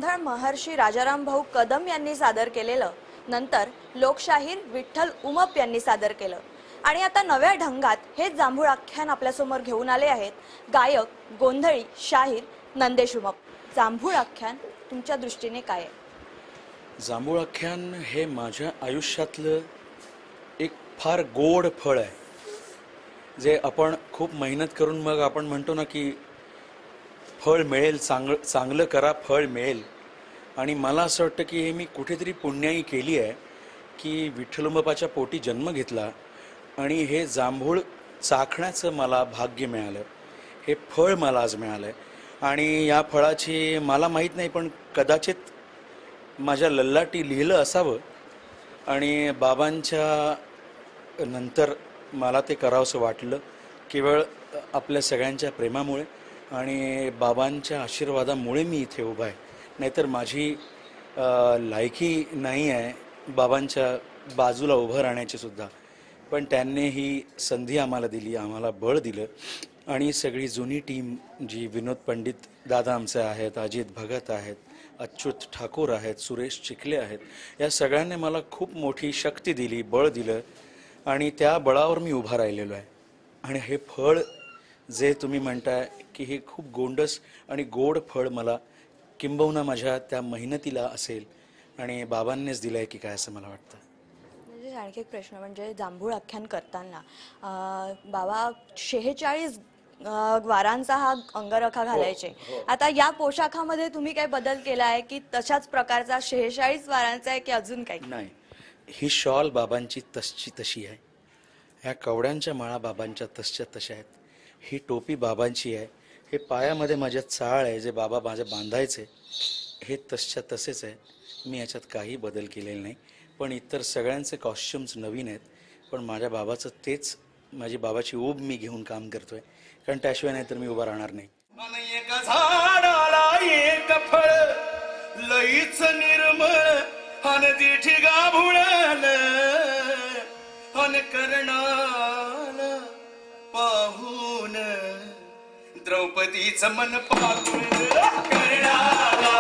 गोंधळ महर्षी राजाराम भाऊ कदम यांनी सादर केलेलं, नंतर लोकशाहीर विठ्ठल उमप यांनी सादर केलं आणि आता नव्या ढंगात हे जांभूळ आख्यान आपल्यासमोर घेऊन आले आहेत गायक गोंधळी शाहीर नंदेश उमप। जांभूळ आख्यान तुमच्या दृष्टीने काय आहे? जांभूळ आख्यान हे माझ्या आयुष्यातलं एक फार गोड फळ आहे, जे आपण खूप मेहनत करून मग आपण म्हणतो ना की फळ मिळेल, चांगलं करा फळ मिळेल। आणि मला असं वाटतं की हे मी कुठेतरी पुण्याई केली आहे की विठ्ठलोबाच्या पोटी जन्म घेतला आणि हे जांभूळ चाखण्याचं मला भाग्य मिळालं, हे फळ मला आज मिळालं। आणि या फळाची मला माहीत नाही, पण कदाचित माझ्या लल्लाटी लिहिलं असावं आणि बाबांच्या नंतर मला ते करावंसं वाटलं, केवळ आपल्या सगळ्यांच्या प्रेमामुळे आणि बाबांच्या आशीर्वादामुळे मी इथे उभा आहे। नाहीतर माझी लायकी नाही आहे बाबांच्या बाजूला उभं राहण्याची सुद्धा, पण त्यांनी ही संधी आम्हाला दिली, आम्हाला बळ दिलं। आणि सगळी जुनी टीम जी विनोद पंडित दादा आमचे आहेत, अजित भगत आहेत, अच्युत ठाकूर आहेत, सुरेश चिखले आहेत, या सगळ्यांनी मला खूप मोठी शक्ती दिली, बळ दिलं आणि त्या बळावर मी उभा राहिलेलो आहे। आणि हे फळ जे तुम्ही म्हणताय की हे खूप गोंडस आणि गोड फळ मला किंबहुना माझ्या त्या मेहनतीला असेल आणि बाबांनीच दिलं आहे की काय असं मला वाटतं। म्हणजे आणखी एक प्रश्न, म्हणजे जांभूळ आख्यान करताना बाबा 46 वारांचा हा अंगरखा घालायचे, आता या पोशाखामध्ये तुम्ही काय बदल केला आहे की तशाच प्रकारचा 46 वारांचा आहे की अजून काही? नाही, ही शॉल बाबांची तसची तशी आहे, ह्या कवड्यांच्या माळा बाबांच्या तसच्या तशा आहेत, ही टोपी बाबांची आहे, हे पायामध्ये माझ्या चाळ आहे जे बाबा माझे बांधायचे, हे तसच्या तसेच आहे, मी याच्यात काही बदल केलेला नाही। पण इतर सगळ्यांचे कॉस्ट्युम्स नवीन आहेत, पण माझ्या बाबाचं तेच, माझी बाबाची ऊब मी घेऊन काम करतोय, कारण त्याशिवाय नाही तर मी उभा राहणार नाही। एका झाडाला एक फळ लईच निर्मळ हन दिठी गाभुळल हन कर्णाला पाहून द्रौपदीचं मन पाहून कर्णाला